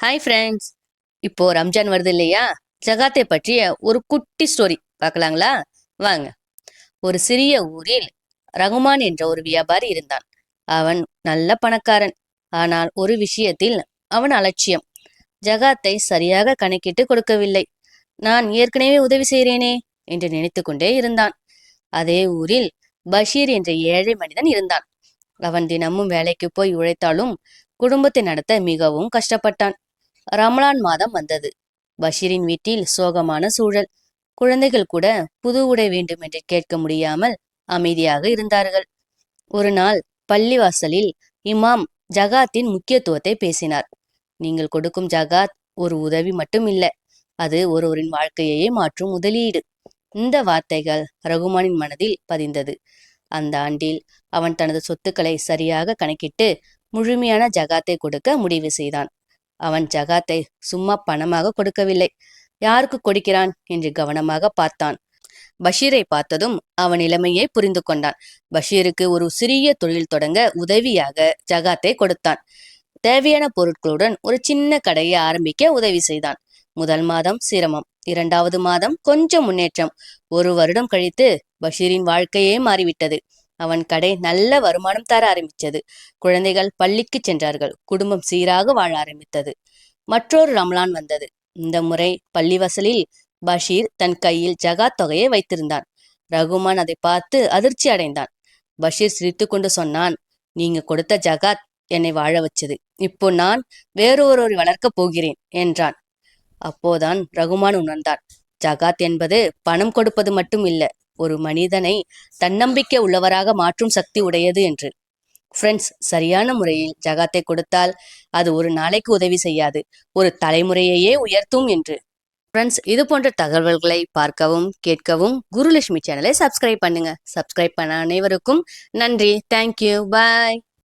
Hi friends. இப்போ ரம்ஜான் வருது இல்லையா? ஜகாத்தை பற்றிய ஒரு குட்டி ஸ்டோரி பார்க்கலாங்களா? வாங்க. ஒரு சிறிய ஊரில் ரகுமான் என்ற ஒரு வியாபாரி இருந்தான். அவன் நல்ல பணக்காரன். ஆனால் ஒரு விஷயத்தில் அவன் அலட்சியம். ஜகாத்தை சரியாக கணக்கிட்டு கொடுக்கவில்லை. நான் ஏற்கனவே உதவி செய்கிறேனே என்று நினைத்து கொண்டே இருந்தான். அதே ஊரில் பஷீர் என்ற ஏழை மனிதன் இருந்தான். அவன் தினமும் வேலைக்கு போய் உழைத்தாலும் குடும்பத்தை நடத்த மிகவும் கஷ்டப்பட்டான். ரமலான் மாதம் வந்தது. பஷீரின் வீட்டில் சோகமான சூழல். குழந்தைகள் கூட புது உடை வேண்டும் என்று கேட்க முடியாமல் அமைதியாக இருந்தார்கள். ஒரு நாள் பள்ளிவாசலில் இமாம் ஜகாத்தின் முக்கியத்துவத்தை பேசினார். நீங்கள் கொடுக்கும் ஜகாத் ஒரு உதவி மட்டும் இல்லை, அது ஒருவரின் வாழ்க்கையே மாற்றும் முதலீடு. இந்த வார்த்தைகள் ரகுமானின் மனதில் பதிந்தது. அந்த ஆண்டில் அவன் தனது சொத்துக்களை சரியாக கணக்கிட்டு முழுமையான ஜகாத்தை கொடுக்க முடிவு செய்தான். அவன் ஜகாத்தை சும்மா பணமாக கொடுக்கவில்லை, யாருக்கு கொடுக்கிறான் என்று கவனமாக பார்த்தான். பஷீரை பார்த்ததும் அவன் நிலைமையை புரிந்து கொண்டான். பஷீருக்கு ஒரு சிறிய தொழில் தொடங்க உதவியாக ஜகாத்தை கொடுத்தான். தேவையான பொருட்களுடன் ஒரு சின்ன கடையை ஆரம்பிக்க உதவி செய்தான். முதல் மாதம் சிரமம், 2வது மாதம் கொஞ்சம் முன்னேற்றம். ஒரு வருடம் கழித்து பஷீரின் வாழ்க்கையே மாறிவிட்டது. அவன் கடை நல்ல வருமானம் தர ஆரம்பித்தது. குழந்தைகள் பள்ளிக்கு சென்றார்கள். குடும்பம் சீராக வாழ ஆரம்பித்தது. மற்றொரு ரமலான் வந்தது. இந்த முறை பள்ளிவாசலில் பஷீர் தன் கையில் ஜகாத் தொகையை வைத்திருந்தான். ரகுமான் அதை பார்த்து அதிர்ச்சி அடைந்தான். பஷீர் சிரித்து கொண்டு சொன்னான், நீங்க கொடுத்த ஜகாத் என்னை வாழ வச்சது. இப்போ நான் வேறொருவரை வளர்க்கப் போகிறேன் என்றான். அப்போதான் ரகுமான் உணர்ந்தான், ஜகாத் என்பது பணம் கொடுப்பது மட்டும் இல்லை, ஒரு மனிதனை தன்னம்பிக்கை உள்ளவராக மாற்றும் சக்தி உடையது என்று. ஃப்ரெண்ட்ஸ், சரியான முறையில் ஜகாத்தை கொடுத்தால் அது ஒரு நாளைக்கு உதவி செய்யாது, ஒரு தலைமுறையையே உயர்த்தும் என்று. ஃப்ரெண்ட்ஸ், இது போன்ற தகவல்களை பார்க்கவும் கேட்கவும் குருலட்சுமி சேனலை சப்ஸ்கிரைப் பண்ணுங்க. சப்ஸ்கிரைப் பண்ண அனைவருக்கும் நன்றி. தேங்க்யூ. பாய்.